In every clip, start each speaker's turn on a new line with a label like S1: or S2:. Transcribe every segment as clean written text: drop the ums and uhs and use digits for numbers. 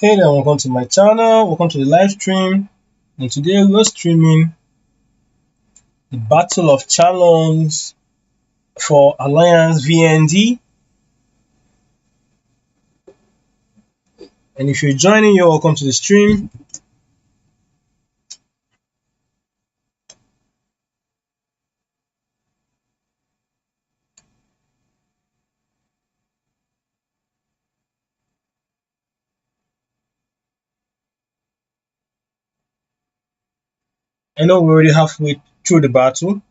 S1: Hey there, welcome to my channel, welcome to the live stream, and today we're streaming the Battle of Chalons for Alliance VND. And if you're joining, you're welcome to the stream. I know we're already halfway through the battle.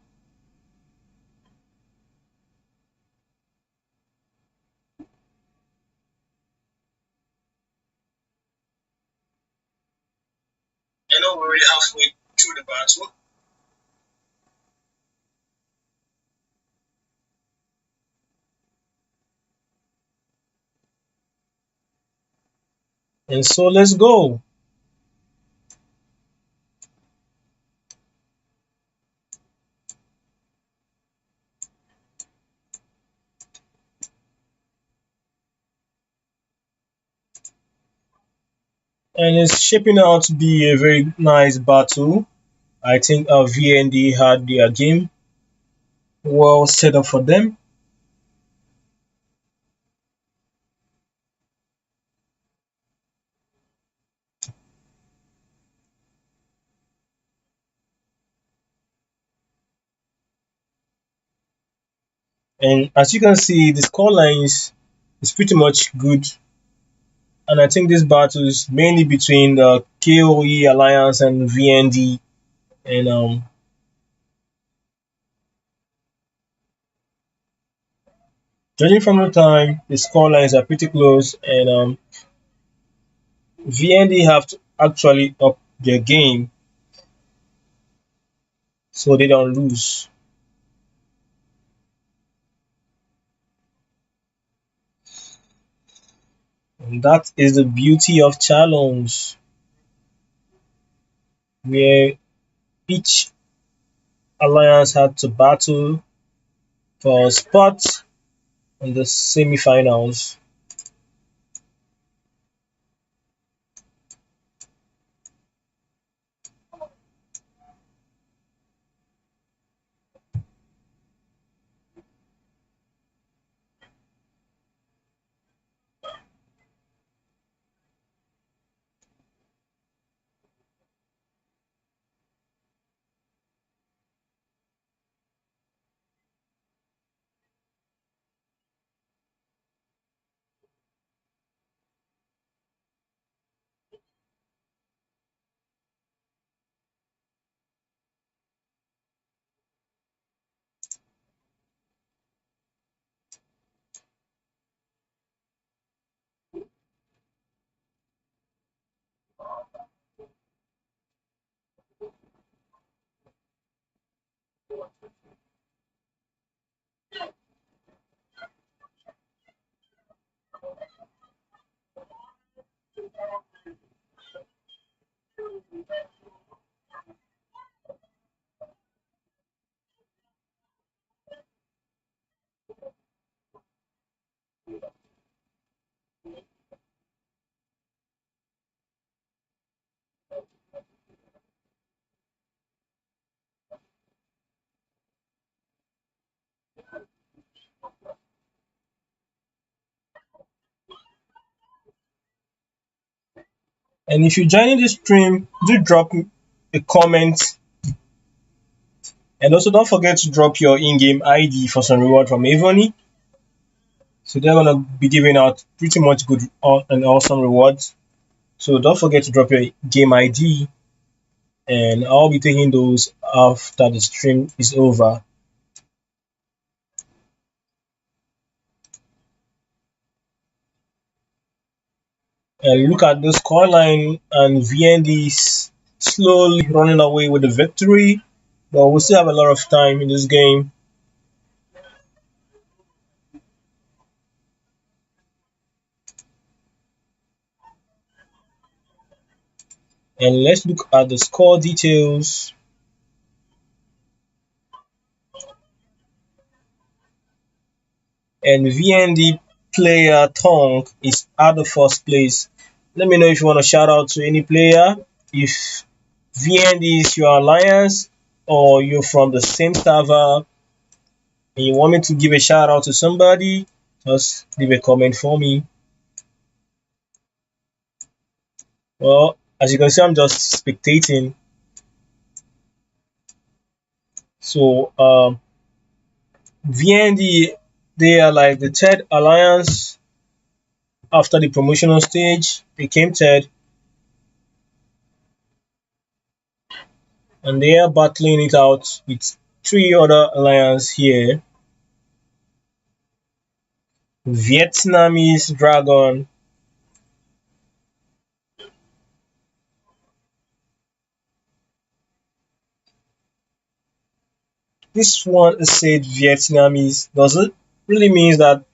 S1: I know we're already halfway through the battle. And so let's go. And it's shaping out to be a very nice battle. I think our VND had their game well set up for them. And as you can see, the score lines is pretty much good. And I think this battle is mainly between the KOE Alliance and VND. And judging from the time, the score lines are pretty close, and VND have to actually up their game so they don't lose. And that is the beauty of Chalons, where each alliance had to battle for a spot in the semi-finals. And if you're joining the stream, do drop a comment. And also don't forget to drop your in-game ID for some reward from Evony. So they're gonna be giving out pretty much good and awesome rewards. So don't forget to drop your game ID, and I'll be taking those after the stream is over. And look at the scoreline, and VND is slowly running away with the victory, but we still have a lot of time in this game. And let's look at the score details. And VND player Tong is at the first place Let me know if you want to shout out to any player. If VND is your alliance or you're from the same server and you want me to give a shout out to somebody, just leave a comment for me. Well, as you can see, I'm just spectating. So VND, they are like the third alliance after the promotional stage. They came third and they are battling it out with three other alliance here. Vietnamese Dragon, this one is said Vietnamese. Does it really mean that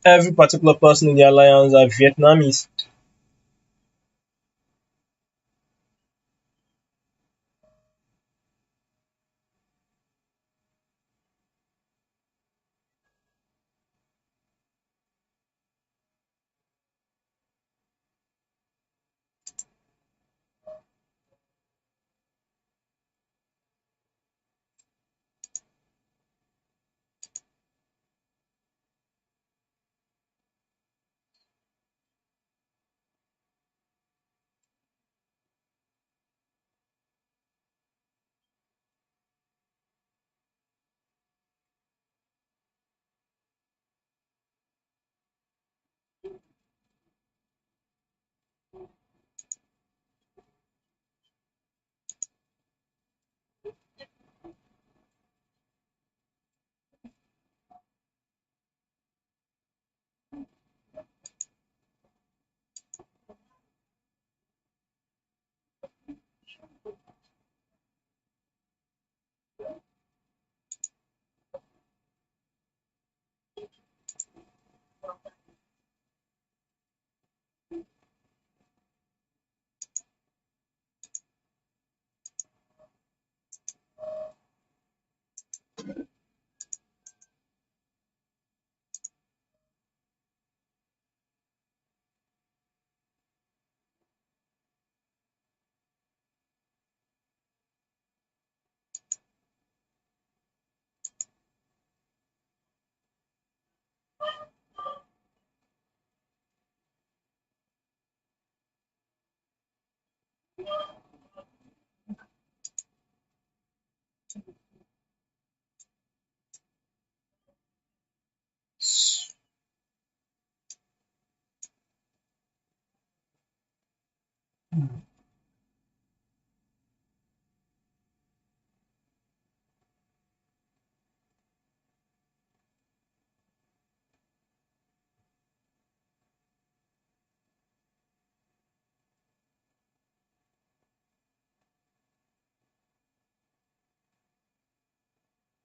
S1: every particular person in the alliance are Vietnamese?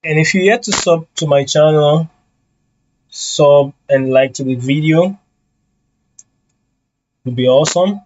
S1: And if you're yet to sub to my channel, sub and like to the video would be awesome.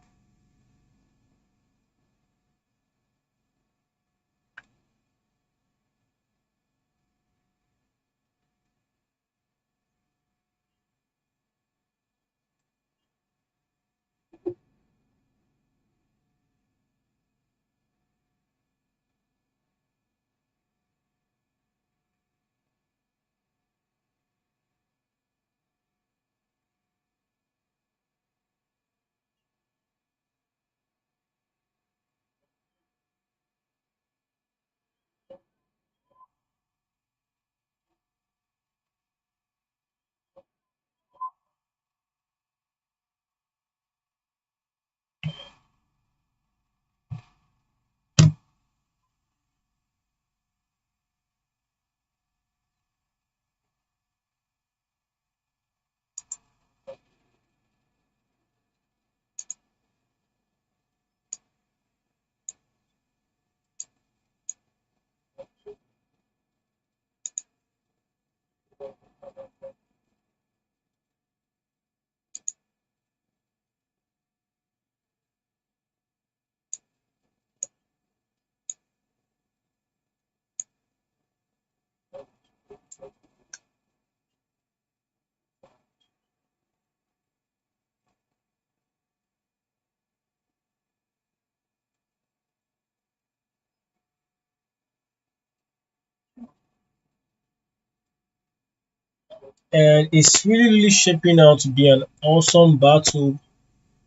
S1: And it's really shaping out to be an awesome battle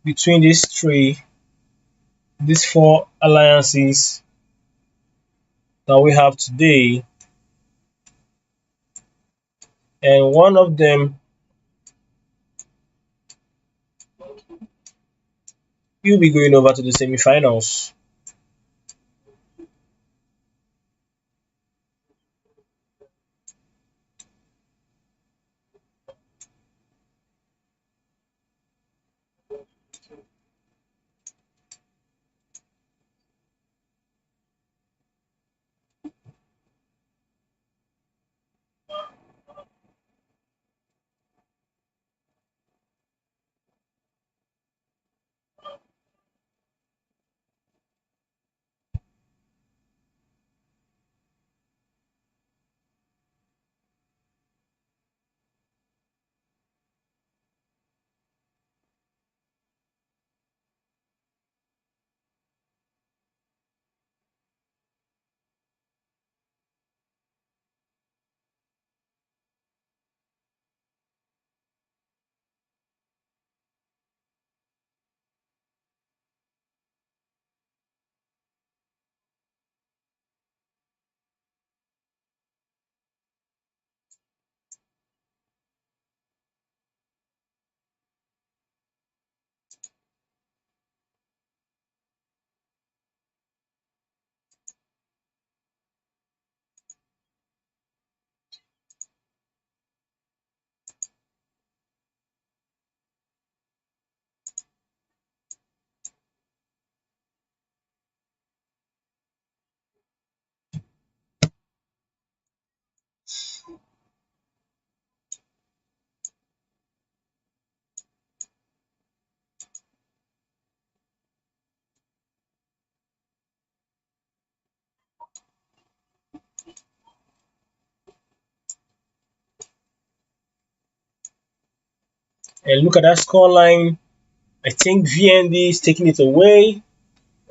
S1: between these four alliances that we have today. And one of them will be going over to the semi-finals. And look at that scoreline. I think VND is taking it away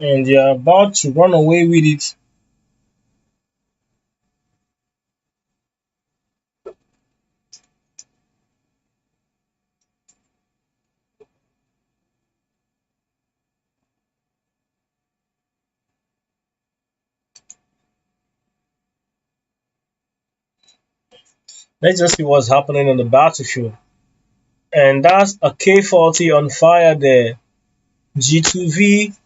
S1: and they are about to run away with it. Let's just see what's happening on the battlefield. And that's a K40 on fire there. G2V,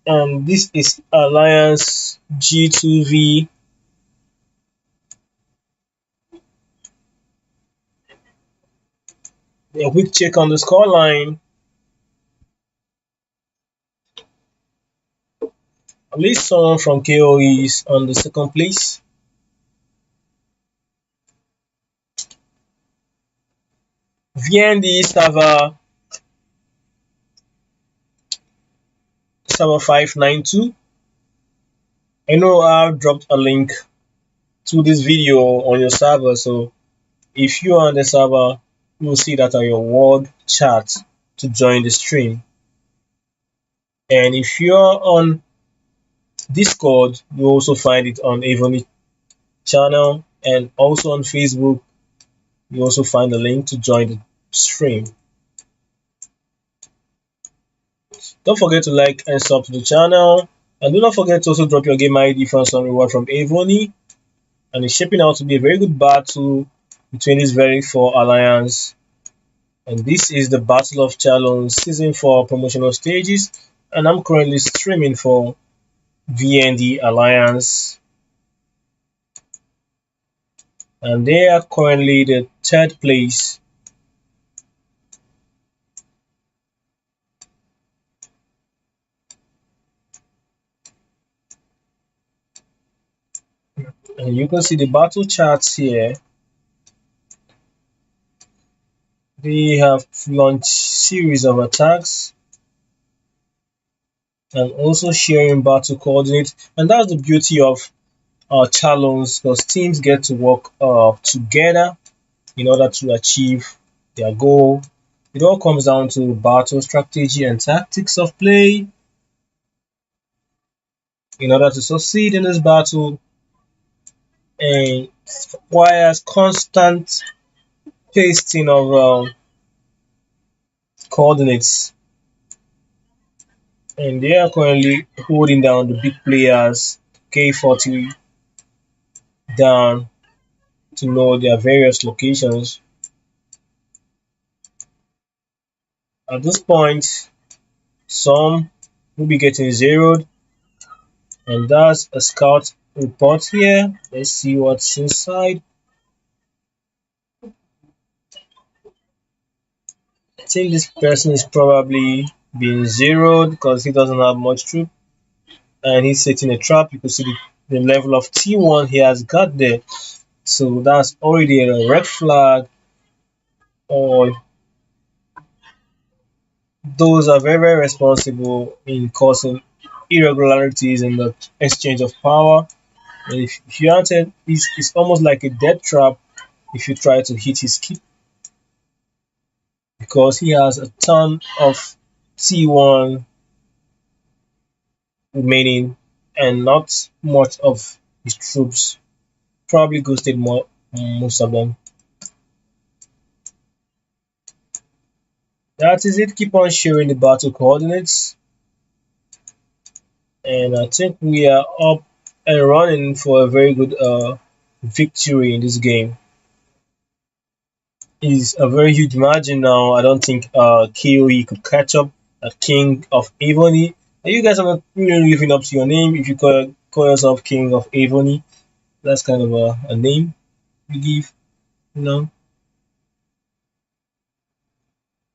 S1: and this is Alliance G2V. A quick check on the scoreline. At least someone from KOE is on the second place. VND server 592. I know I've dropped a link to this video on your server, so if you are on the server, you will see that on your world chat to join the stream. And if you're on Discord, you also find it on Evony channel, and also on Facebook, you also find the link to join the stream. Don't forget to like and sub to the channel, and do not forget to also drop your game ID for some reward from Evony. And it's shaping out to be a very good battle between these very four alliance. And this is the Battle of Chalons season 4 promotional stages, and I'm currently streaming for VND Alliance, and they are currently the third place. And you can see the battle charts here. They have launched series of attacks and also sharing battle coordinates, and that's the beauty of Chalons, because teams get to work together in order to achieve their goal. It all comes down to battle strategy and tactics of play. In order to succeed in this battle, and requires constant pasting of coordinates, and they are currently holding down the big players K40 down to know their various locations. At this point, some will be getting zeroed, and that's a scout report here. Let's see what's inside. I think this person is probably being zeroed because he doesn't have much troop and he's setting a trap. You can see the level of T1 he has got there. So that's already a red flag, or those are very, very responsible in causing irregularities in the exchange of power. And if you answer, it's almost like a death trap if you try to hit his keep because he has a ton of T1 remaining and not much of his troops. Probably ghosted most of them. That is it. Keep on sharing the battle coordinates. And I think we are up and running for a very good victory in this game. It's a very huge margin now. I don't think KOE could catch up at King of Evony. And you guys are not really living up to your name if you call yourself King of Evony. That's kind of a name you give, you know.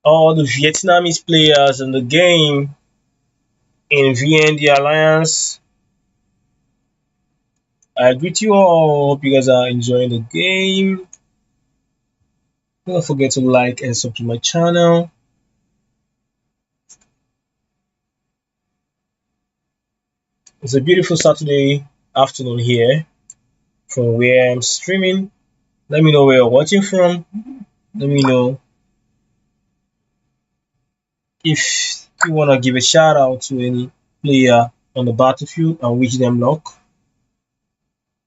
S1: All the Vietnamese players in the game in VND Alliance. I greet you all. Hope you guys are enjoying the game. Don't forget to like and subscribe to my channel. It's a beautiful Saturday afternoon here from where I'm streaming. Let me know where you're watching from. Let me know if you want to give a shout out to any player on the battlefield and wish them luck.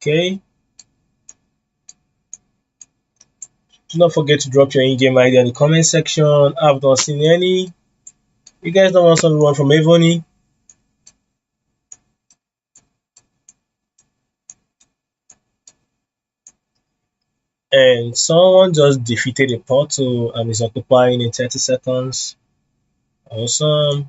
S1: Okay. Do not forget to drop your in-game ID in the comment section. I've not seen any. You guys don't want someone from Evony? And someone just defeated a portal and is occupying in 30 seconds. Awesome.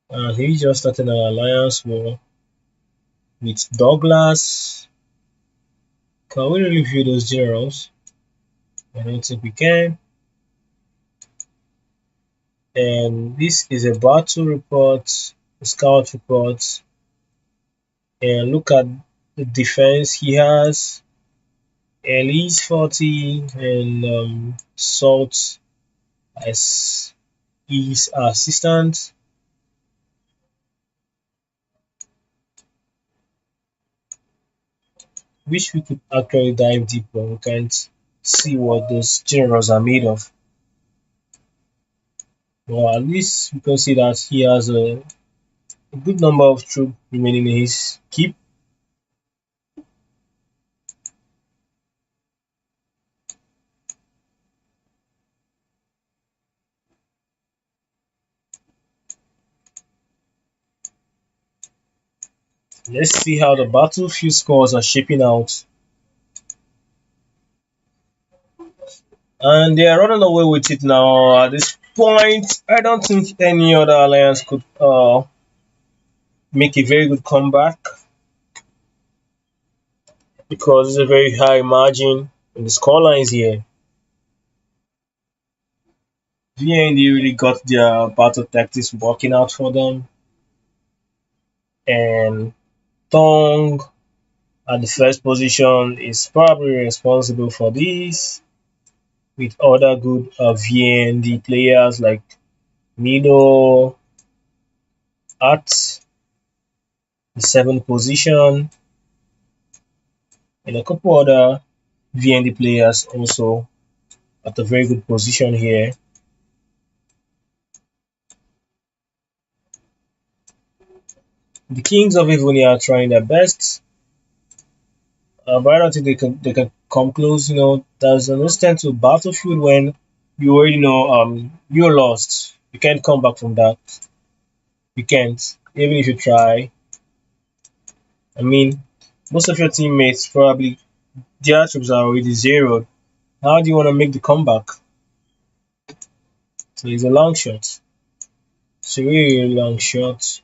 S1: And he just started an alliance war with Douglas. Can we really view those generals? I don't think we can. And this is a battle report, a scout report. And look at the defense he has. Elise 40 and Salt as his assistant. Wish we could actually dive deeper. We can't see what those generals are made of. Well, at least we can see that he has a good number of troops remaining in his keep. Let's see how the battlefield scores are shaping out. And they are running away with it now. At this point, I don't think any other alliance could make a very good comeback because it's a very high margin in the scorelines here. VND really got their battle tactics working out for them, and Tong at the first position is probably responsible for this, with other good VND players like Mido at the seventh position, and a couple other VND players also at a very good position here. The Kings of Evony are trying their best, but I don't think they can come close. There's an instant to Battlefield when you already know you're lost. You can't come back from that. You can't, even if you try. I mean, most of your teammates probably their troops are already zeroed. How do you want to make the comeback? So it's a long shot. It's a really, really long shot.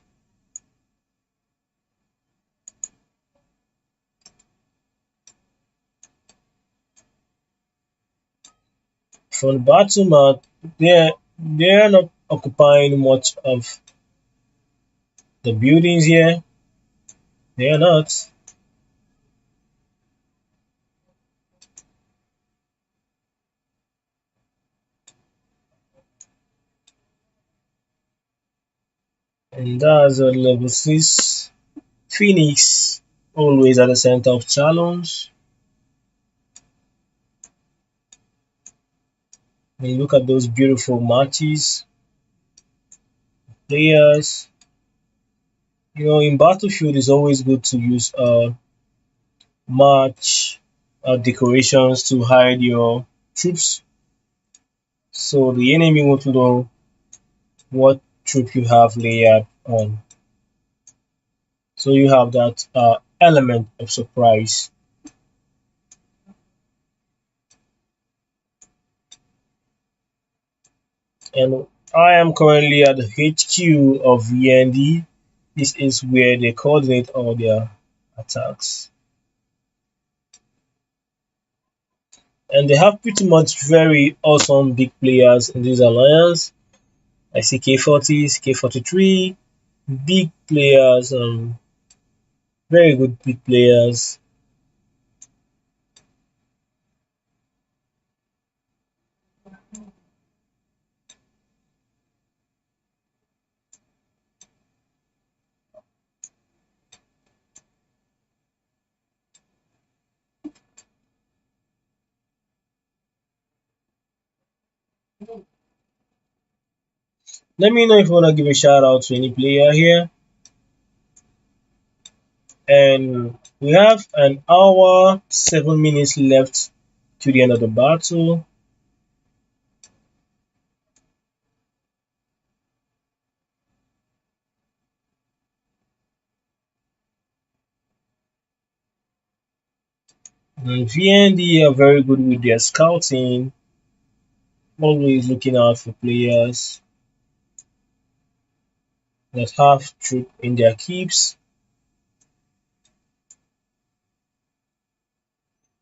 S1: From the battle map, they're not occupying much of the buildings here. They are not. And that's a level 6 Phoenix, always at the center of Chalons. And look at those beautiful matches, players. In Battlefield, it's always good to use match decorations to hide your troops, so the enemy won't know what troop you have layered on. So you have that element of surprise. And I am currently at the HQ of VND. This is where they coordinate all their attacks. And they have pretty much very awesome big players in this alliance. I see K40, K43, big players, very good big players. Let me know if you want to give a shout out to any player here. And we have an hour, 7 minutes left to the end of the battle. And VND are very good with their scouting, always looking out for players that have troop in their keeps.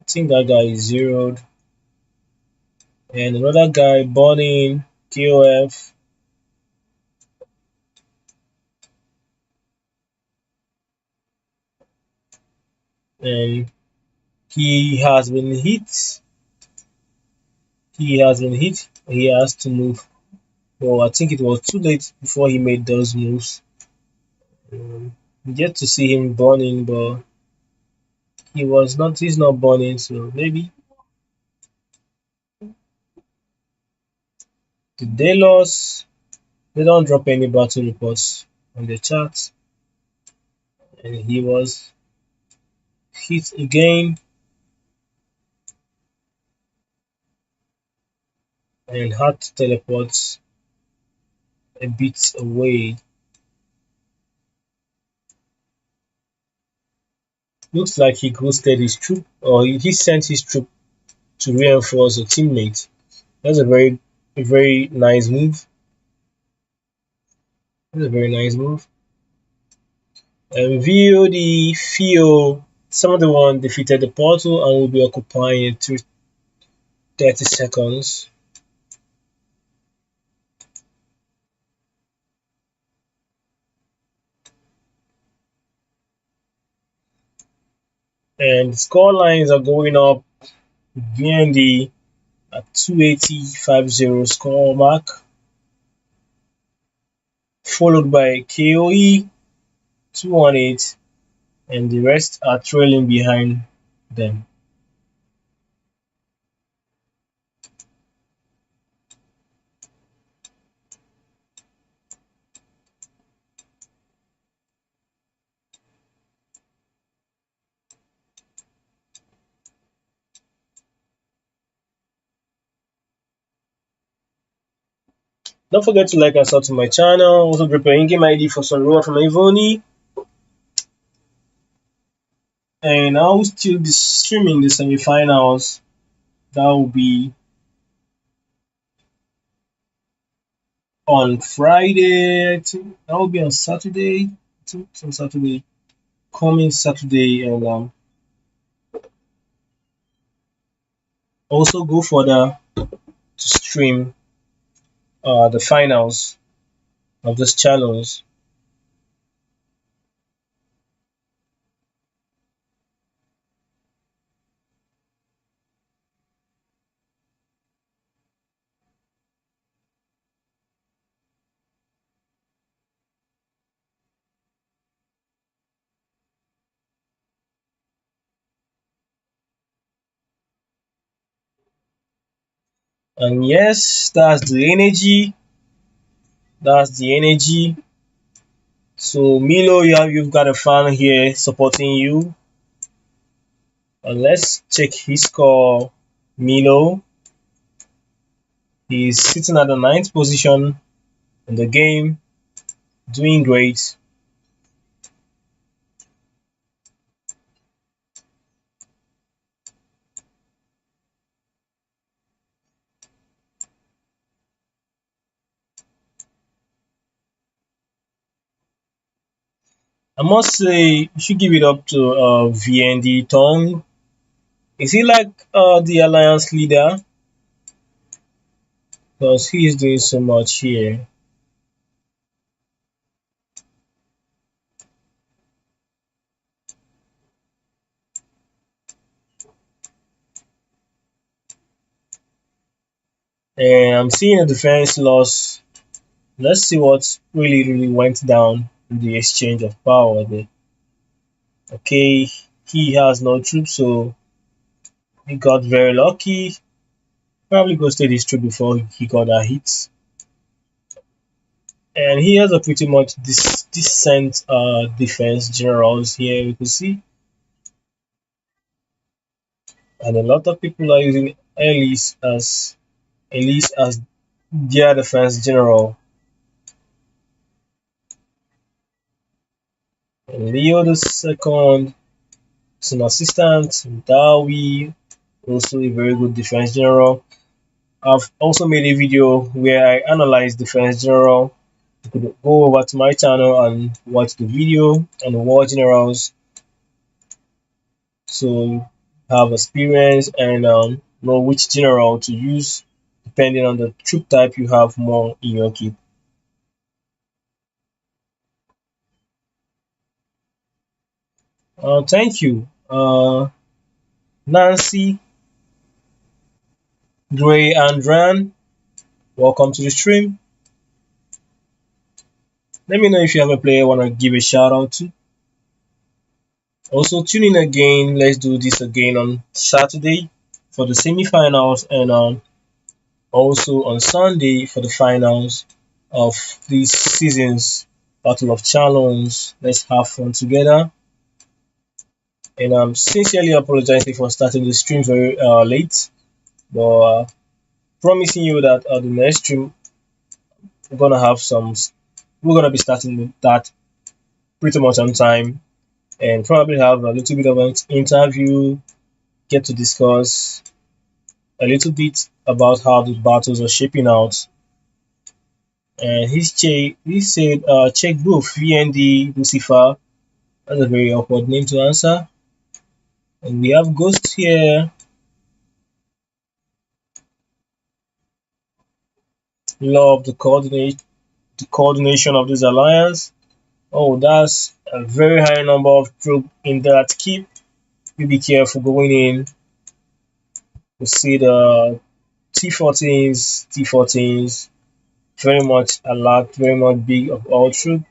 S1: I think that guy is zeroed. And another guy burning KOF. And he has been hit. He has been hit. He has to move. Well, I think it was too late before he made those moves. Get to see him burning, but he's not burning, so maybe did they lost? They don't drop any battle reports on the chat. And he was hit again and had to teleport a bit away. Looks like he ghosted his troop, or he sent his troop to reinforce a teammate. That's a very nice move. That's a very nice move. And VOD Fio, some of the one defeated the portal and will be occupying it through 30 seconds. And score lines are going up. VND at 280.50 score mark, followed by KOE 218, and the rest are trailing behind them. Don't forget to like and subscribe to my channel. Also drop your in-game ID for some reward from Evony. And I will still be streaming the semi-finals. That will be on Friday. I think that will be on Saturday. I think it's on Saturday. Coming Saturday, and also go further to stream the finals of this challenge. And yes, that's the energy. That's the energy. So Milo, you've got a fan here supporting you. And let's check his score. Milo, he's sitting at the ninth position in the game, doing great. I must say, you should give it up to VND Tong. Is he like the alliance leader? Because he is doing so much here. And I'm seeing a defense loss. Let's see what really went down in the exchange of power there. Okay, he has no troops, so he got very lucky. Probably ghosted his troop before he got a hit. And he has a pretty much decent defense generals here, we can see. And a lot of people are using Elise as their defense general. And Leo the second is an assistant. Dawi, also a very good defense general. I've also made a video where I analyze defense general. You could go over to my channel and watch the video on the war generals, so have experience and know which general to use depending on the troop type you have more in your kit. Thank you, Nancy, Gray, and Ran. Welcome to the stream. Let me know if you have a player you want to give a shout out to. Also, tune in again. Let's do this again on Saturday for the semi-finals, and also on Sunday for the finals of this season's Battle of Chalons. Let's have fun together. And I'm sincerely apologizing for starting the stream very late, but promising you that the next stream we're gonna have some. We're gonna be starting that pretty much on time, and probably have a little bit of an interview, get to discuss a little bit about how the battles are shaping out. And he said, check both VND Lucifer. That's a very awkward name to answer. And we have Ghost here. Love the coordination of this alliance. Oh, that's a very high number of troops in that keep. You be careful going in. We see the T14s, very much a lot, very much big of all troops.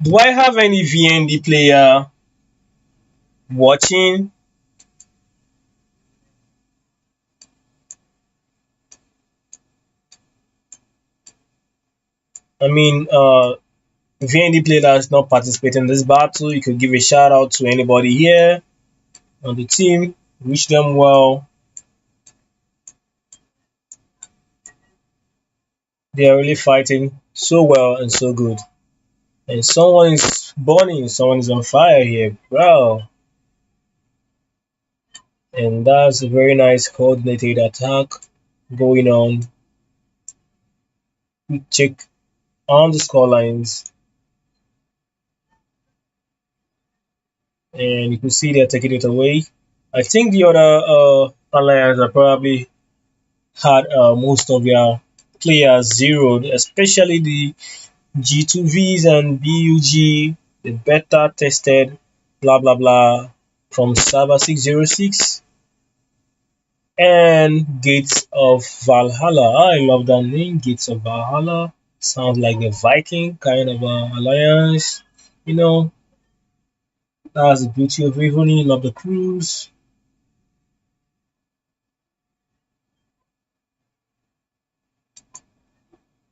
S1: Do I have any VND player watching? I mean, VND player that's not participating in this battle, you could give a shout out to anybody here on the team. Wish them well. They are really fighting so well and so good. And someone is burning, someone is on fire here. Wow. And that's a very nice coordinated attack going on. We check on the score lines, and you can see they're taking it away. I think the other alliance are probably had most of their players zeroed, especially the G2Vs and BUG, the beta tested, blah blah blah, from Server 606 and Gates of Valhalla. I love that name, Gates of Valhalla. Sounds like a Viking kind of alliance. You know, that's the beauty of Evony. Love the cruise.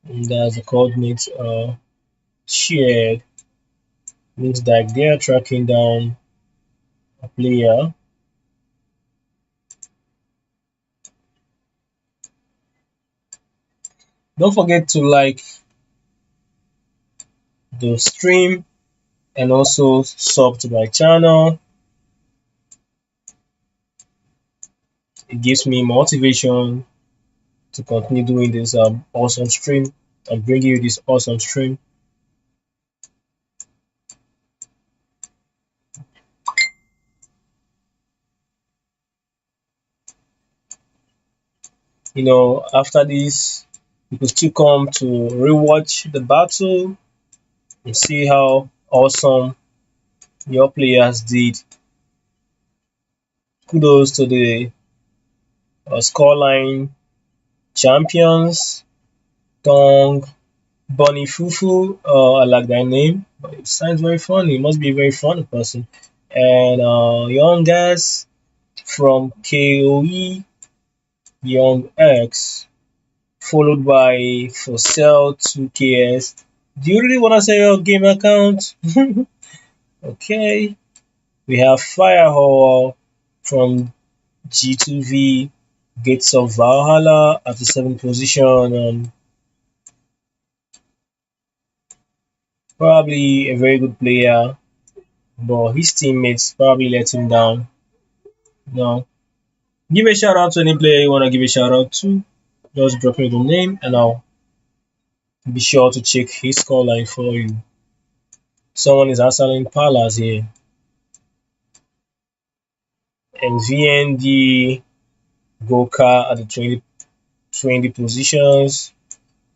S1: And that's the coordinates shared. Looks like they are tracking down a player. Don't forget to like the stream and also sub to my channel. It gives me motivation to continue doing this awesome stream and bringing you this awesome stream. You know, after this, you could still come to rewatch the battle and see how awesome your players did. Kudos to the scoreline champions, Tong, Bonnie Fufu. I like that name. But it sounds very funny. It must be a very funny person. And Young Guys from KOE, Young X, followed by Fosel 2KS. Do you really want to say your game account? Okay. We have Firehall from G2V, Gates of Valhalla at the seventh position. Probably a very good player, but his teammates probably let him down. No. Give a shout out to any player you want to give a shout out to. Just drop me the name and I'll be sure to check his scoreline for you. Someone is answering Palace here. And VND Goka at the 20 positions.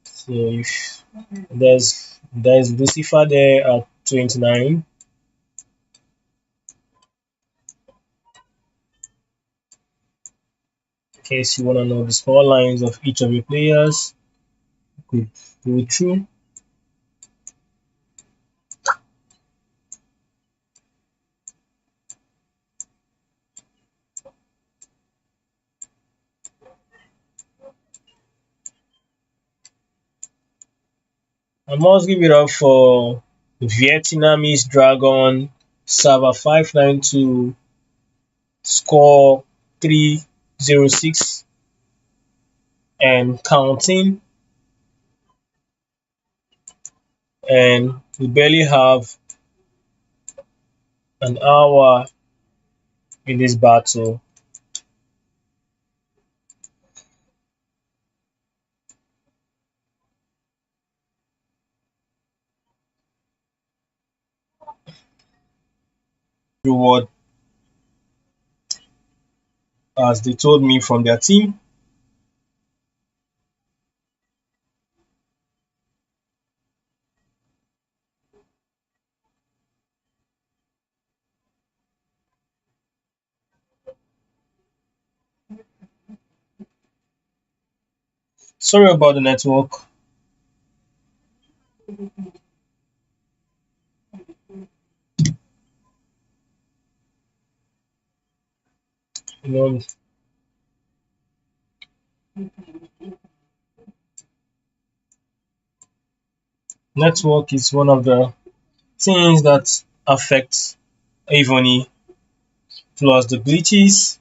S1: So if there's Lucifer there at 29. In case you want to know the score lines of each of your players, you could go through. I must give it up for Vietnamese Dragon server 592 score 306 and counting, and we barely have an hour in this battle. Reward as they told me from their team. Sorry about the network. You know, network is one of the things that affects Evony, plus the glitches.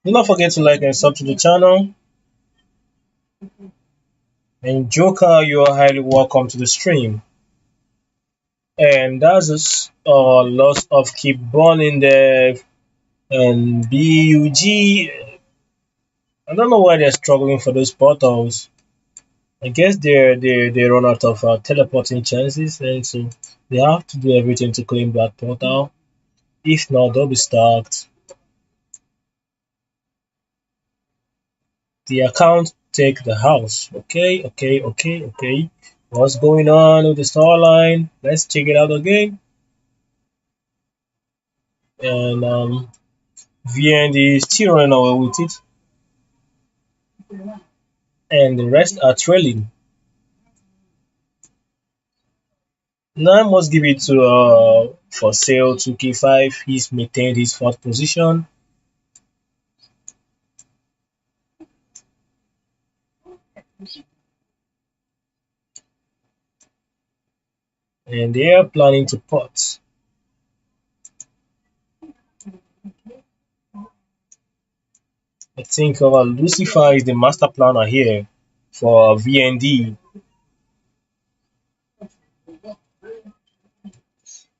S1: Do not forget to like and sub to the channel. And Joker, you are highly welcome to the stream. And that's just lots of keep burning there. And BUG, I don't know why they're struggling for those portals. I guess they run out of teleporting chances, and so they have to do everything to claim that portal. If not, they'll be stuck. The account take the house. Okay, okay, okay, okay. What's going on with the star line? Let's check it out again. And VND is still running away with it, and the rest are trailing. Now I must give it to for sale to K5. He's maintained his fourth position. And they are planning to pot. I think Lucifer is the master planner here for VND.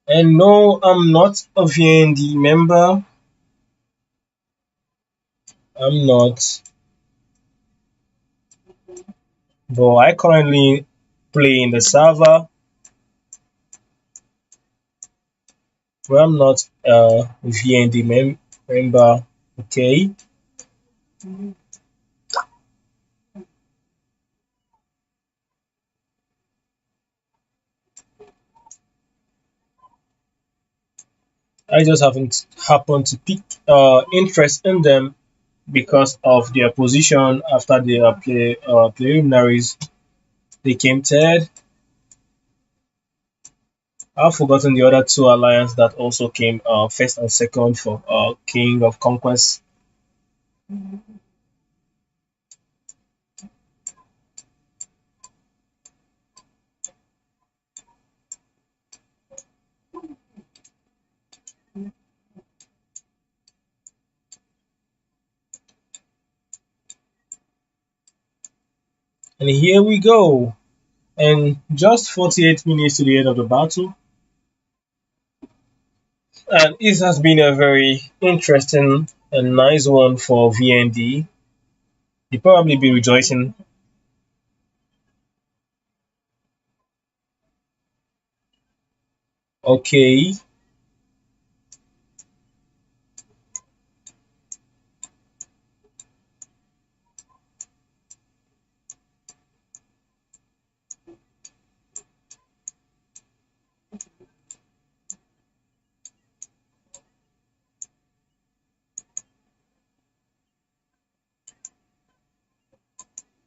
S1: And no, I'm not a VND member. I'm not. But I currently play in the server where I'm not a VND member. Okay. I just haven't happened to pick interest in them because of their position after their preliminaries. They came third. I've forgotten the other two alliance that also came first and second for King of Conquest. And here we go. And just 48 minutes to the end of the battle. And it has been a very interesting and nice one for VND. You'll probably be rejoicing. Okay.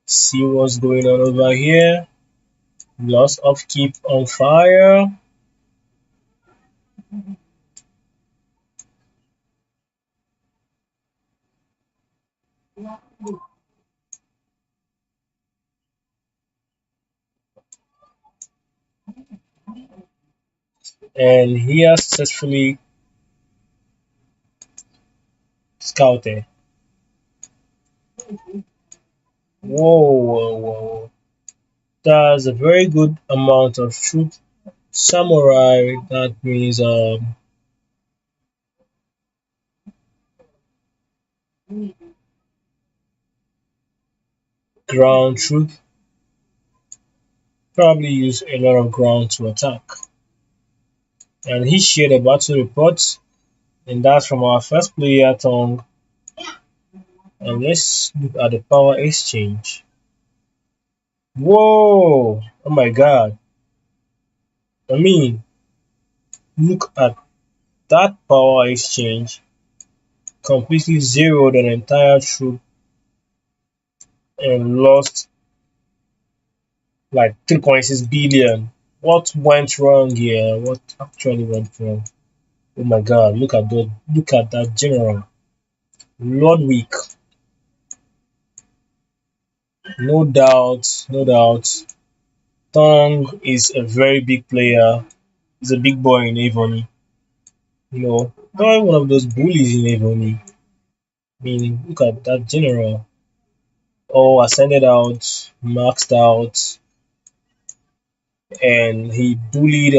S1: See what's going on over here. Lots of keep on fire. And he has successfully scouted. Whoa, whoa, whoa. That's a very good amount of troop. Samurai, that means ground troop. Probably use a lot of ground to attack. And he shared a battle report, and that's from our first player, Tong. And let's look at the power exchange. Whoa! Oh my god. I mean, look at that power exchange. Completely zeroed an entire troop and lost like 3.6 billion. What went wrong here? What actually went wrong? Oh my God! Look at that general. Ludwig, no doubt, no doubt. Tong is a very big player. He's a big boy in Evony. Not one of those bullies in Evony. I mean, look at that general. Oh, ascended out, maxed out, and he bullied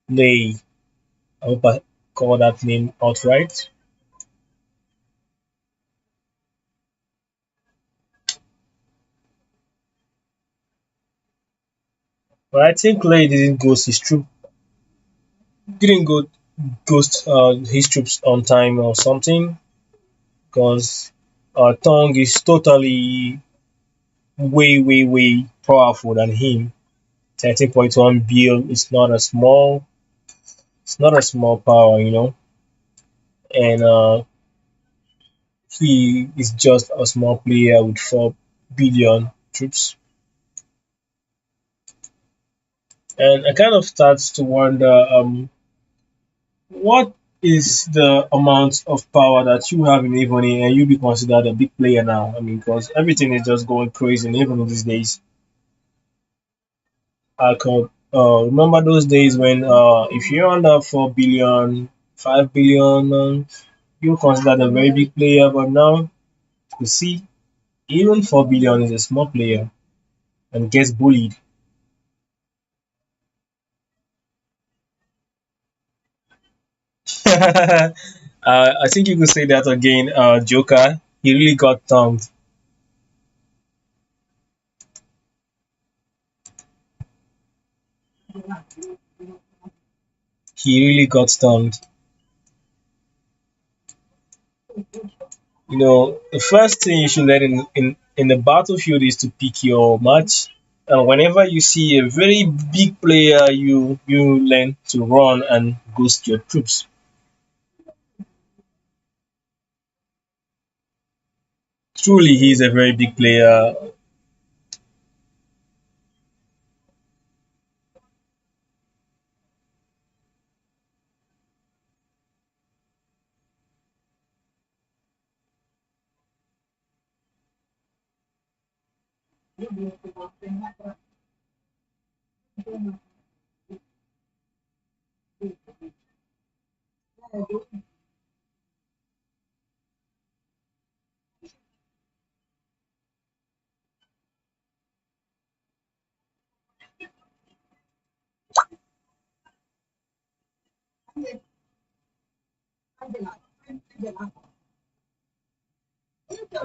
S1: Lay. I hope I call that name outright. But I think Lay didn't go ghost his troops on time or something, because Tong is totally way powerful than him. 13.1 bill is not a small, it's not a small power. And he is just a small player with 4 billion troops. And I kind of start to wonder, what is the amount of power that you have in Ebony and you be considered a big player now? I mean, because everything is just going crazy in Ebony these days. I could remember those days when if you're under 4 billion, 5 billion, you're considered a very big player. But now you see, even 4 billion is a small player and gets bullied. I think you could say that again, Joker. He really got thumped. He really got stunned. The first thing you should learn in the battlefield is to pick your match. And whenever you see a very big player, you learn to run and ghost your troops. Truly, he's a very big player.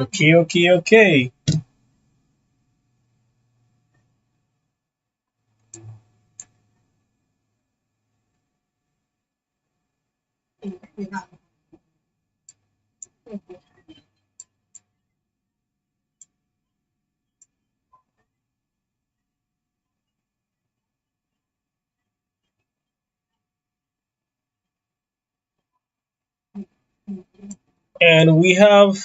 S1: Okay, okay, okay. And we have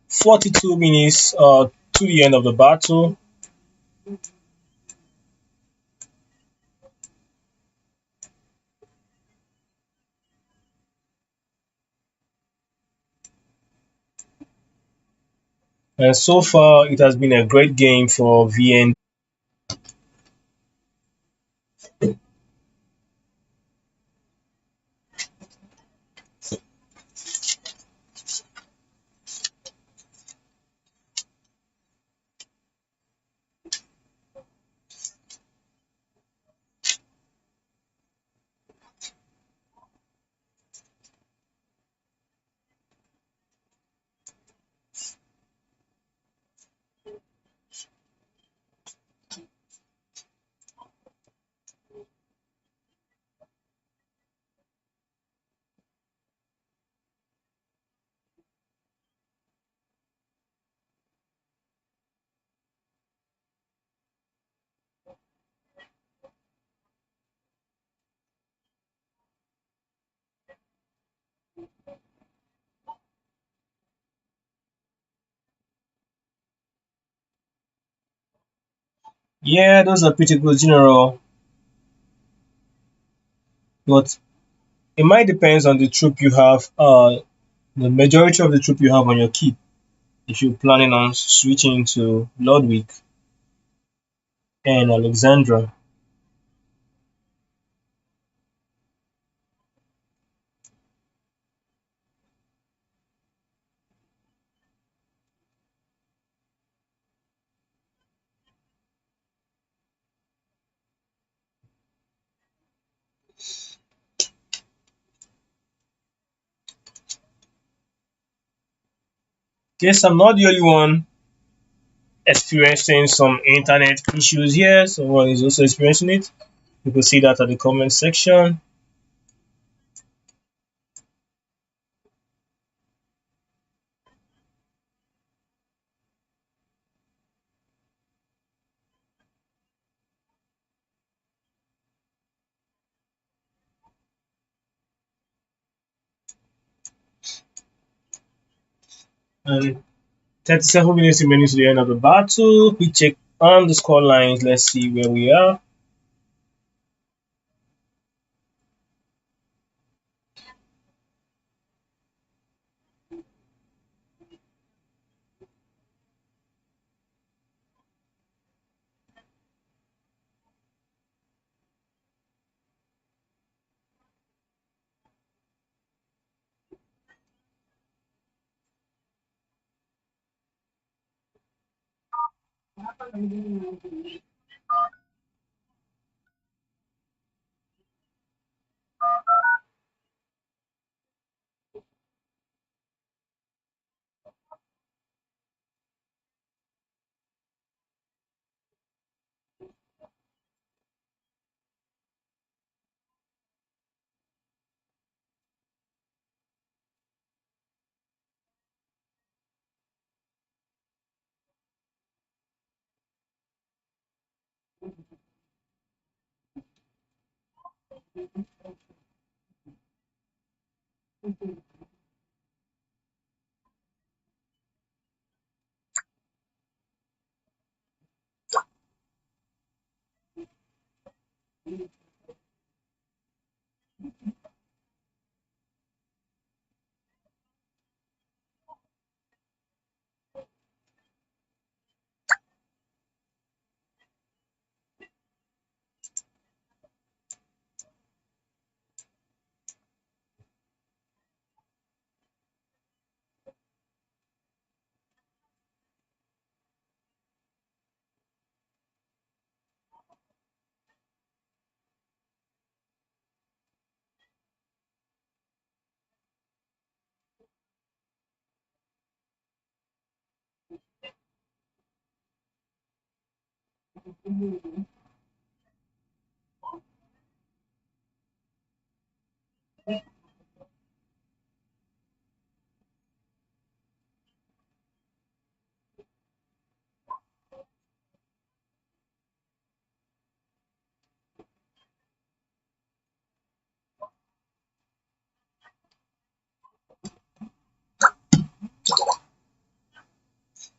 S1: 42 minutes to the end of the battle. And so far, it has been a great game for VN. Yeah, those are pretty good general, but it might depends on the troop you have. The majority of the troop you have on your keep. If you're planning on switching to Ludwig and Alexandra. Guess I'm not the only one experiencing some internet issues here. Someone is also experiencing it. You can see that at the comment section. And 37 minutes remaining to the end of the battle. We check on the score lines. Let's see where we are.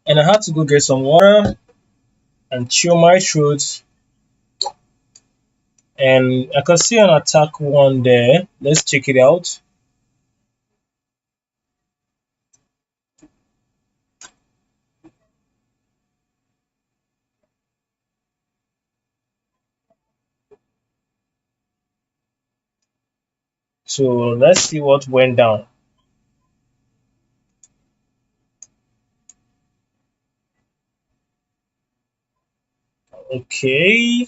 S1: And I had to go get some water and chill my throat. And I can see an attack one there. Let's check it out. So let's see what went down. Okay.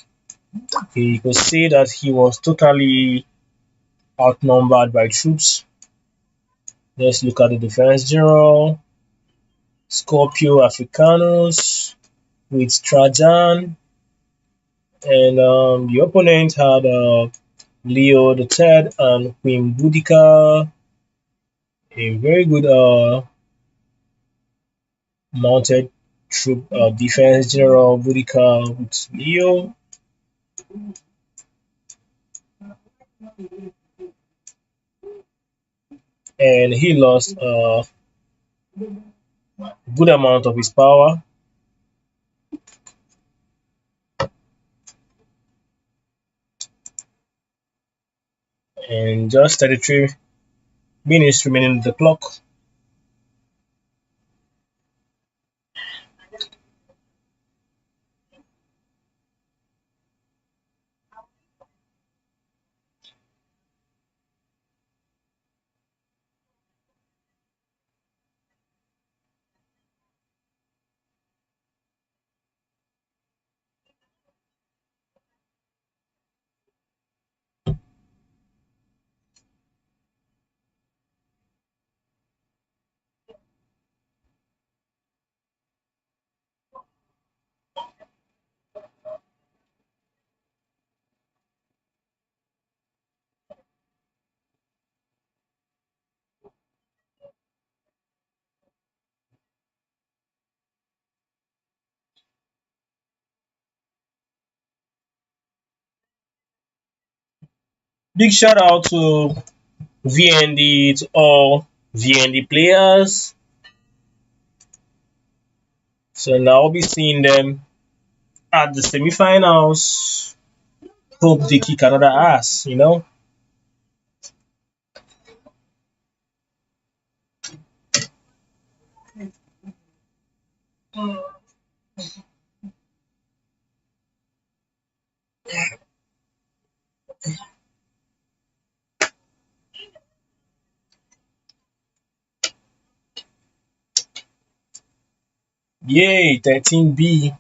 S1: Okay, you can see that he was totally outnumbered by troops. Let's look at the defense general. Scorpio Africanus with Trajan. And the opponent had Leo the Third and Queen Boudica. A very good mounted troop defense general Boudica with Leo. And he lost a good amount of his power. And just 33 minutes remaining on the clock. Big shout out to VND, to all VND players. So now I'll be seeing them at the semifinals. Hope they kick another ass. Yay, 13B.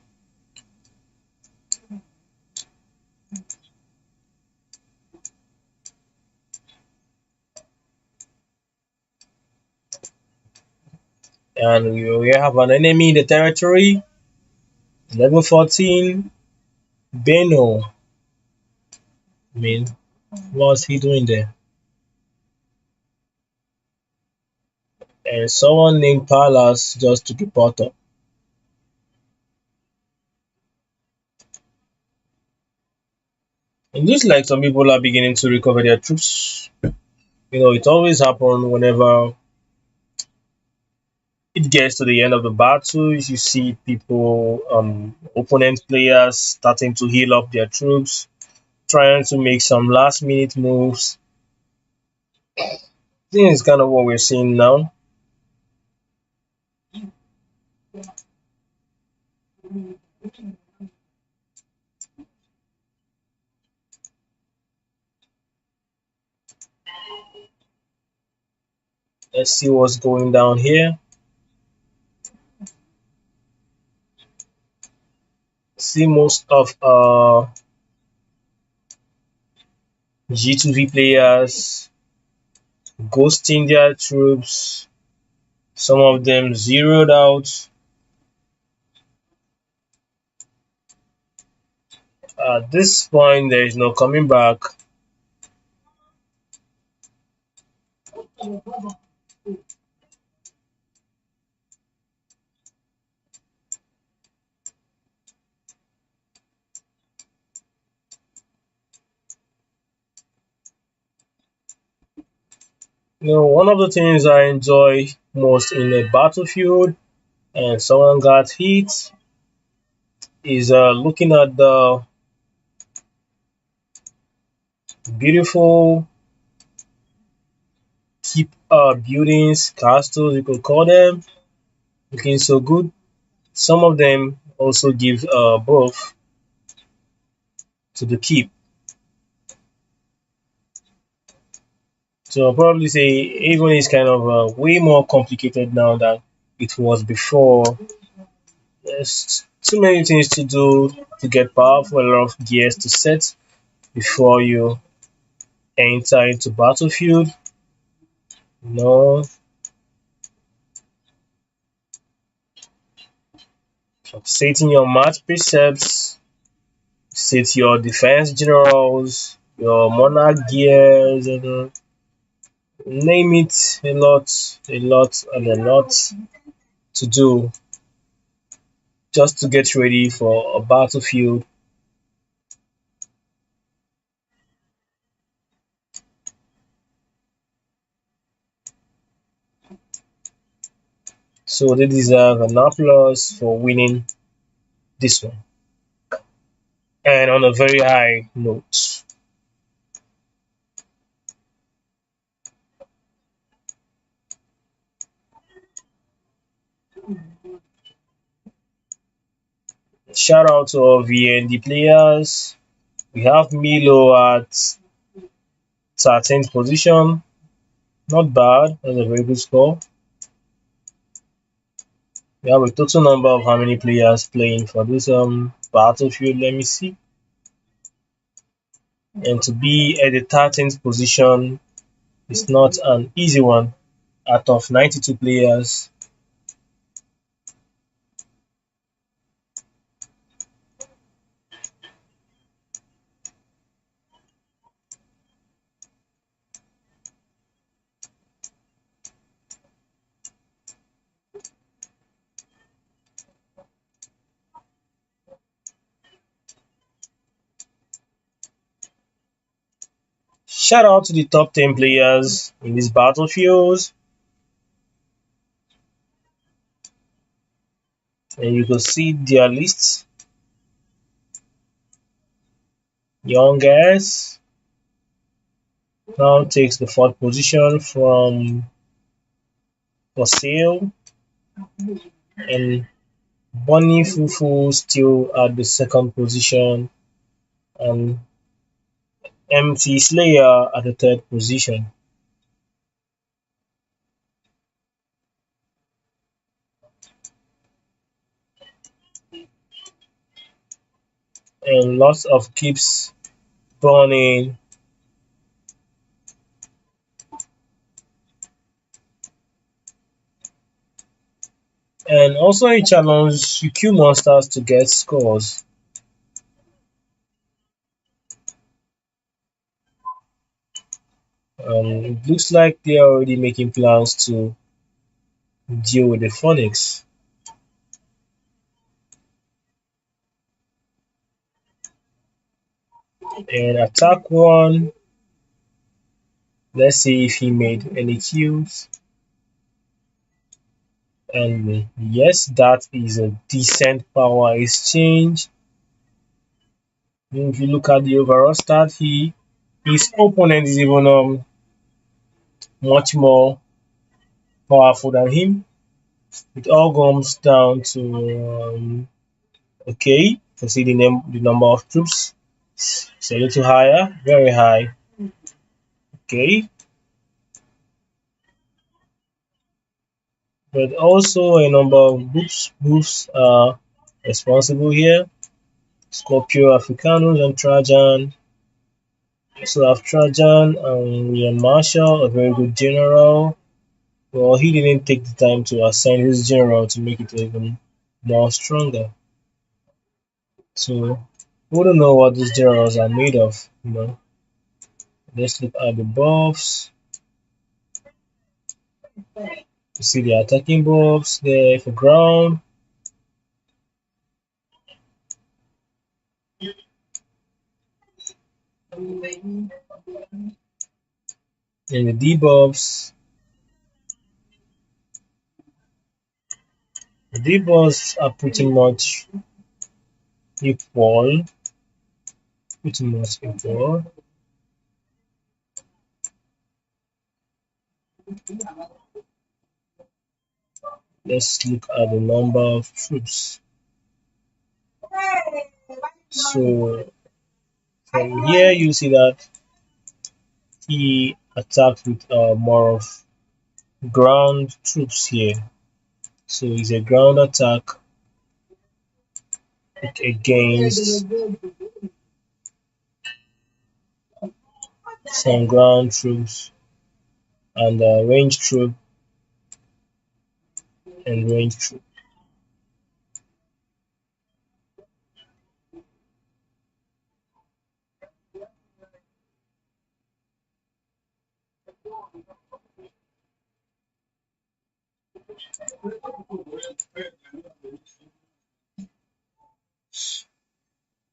S1: And we have an enemy in the territory. Level 14, Beno. I mean, what's he doing there? And someone named Palace just took a pot up. It looks like some people are beginning to recover their troops. It always happens whenever it gets to the end of the battle. You see people, opponent players starting to heal up their troops, trying to make some last minute moves. I think it's kind of what we're seeing now. Let's see what's going down here. See most of G2V players ghosting their troops. Some of them zeroed out. At this point, there is no coming back. One of the things I enjoy most in a battlefield and someone got hit is looking at the beautiful keep buildings, castles, you could call them, looking so good. Some of them also give buff to the keep. So I'll probably say Avon is kind of way more complicated now than it was before. There's too many things to do to get powerful, a lot of gears to set before you enter into battlefield. No, setting your match precepts, set your defense generals, your monarch gears, and name it, and a lot to do just to get ready for a battlefield. So they deserve an applause for winning this one. And on a very high note. Shout out to our VND players. We have Milo at 13th position. Not bad. That's a very good score. We have a total number of how many players playing for this battlefield. Let me see. And to be at the 13th position is not an easy one. Out of 92 players, shout out to the top 10 players in this battlefield. And you can see their lists. Young guys now takes the fourth position from for sale, and Bonnie Fufu still at the second position, and MT Slayer at the third position. And lots of keeps burning. And also a challenge you kill monsters to get scores. It looks like they are already making plans to deal with the Phoenix. And attack one. Let's see if he made any kills. And yes, that is a decent power exchange. If you look at the overall stat, his opponent is even much more powerful than him. It all comes down to okay, you see the number of troops. It's a little higher, very high. Okay, but also a number of groups are responsible here. Scorpio Africanus and Trajan. So have Trajan and William Marshall, a very good general. Well, he didn't take the time to assign his general to make it even more stronger. So we don't know what these generals are made of, you know. Let's look at the buffs. You see the attacking buffs there for ground. And the debuffs. The debuffs are pretty much equal. Pretty much equal. Let's look at the number of troops. So from here you see that he attacked with more of ground troops here. So it's a ground attack against some ground troops and range troop and range troop.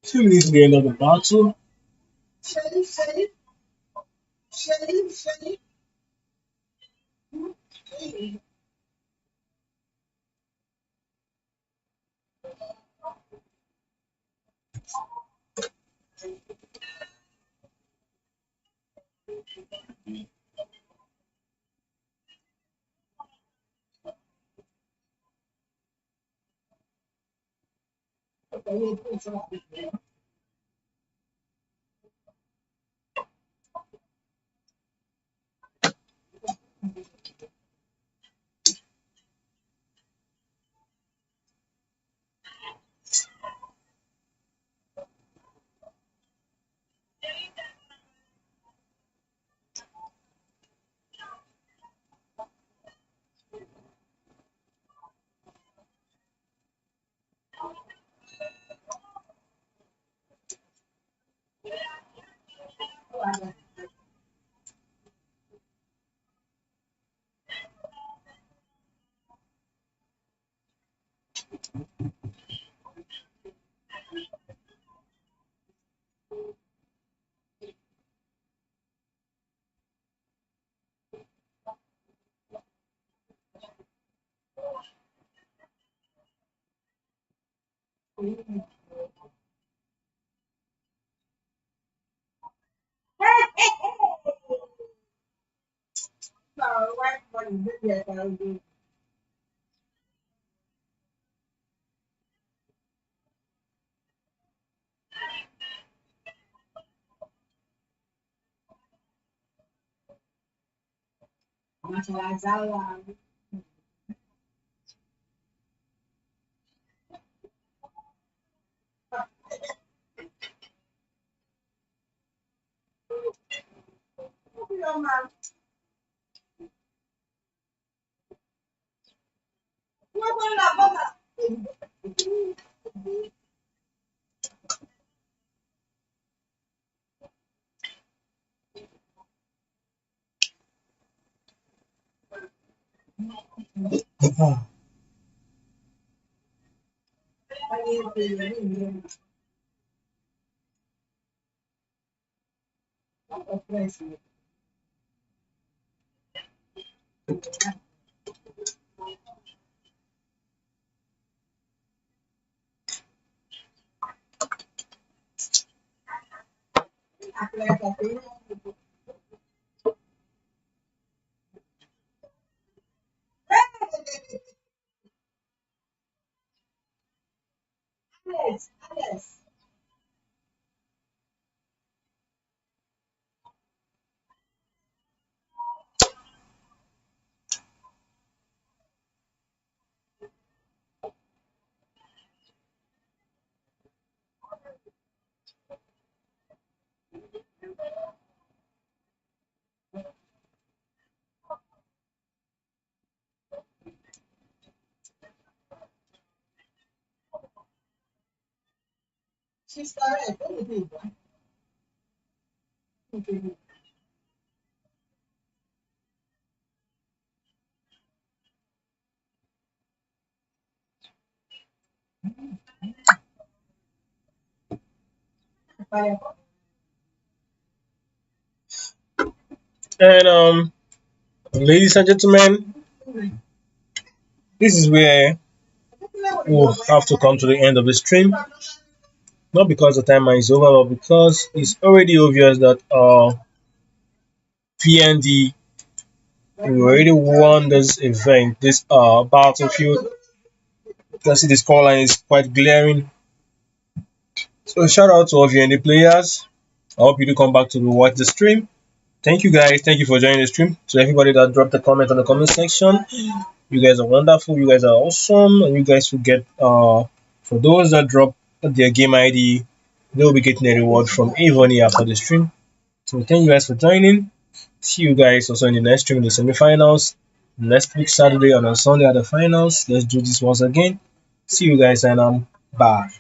S1: Two minutes to the end of the battle. And ladies and gentlemen, this is where we'll have to come to the end of the stream. Not because the timer is over, but because it's already obvious that PND we already won this event, this battlefield. You can see the scoreline is quite glaring. So shout out to all of you and the players. I hope you do come back to watch the stream. Thank you guys. Thank you for joining the stream. To everybody that dropped a comment on the comment section, you guys are wonderful. You guys are awesome, and you guys will get for those that drop their game ID, they'll be getting a reward from Evony after the stream. So thank you guys for joining. See you guys also in the next stream in the semifinals. Next week Saturday and on Sunday at the finals. Let's do this once again. See you guys and bye.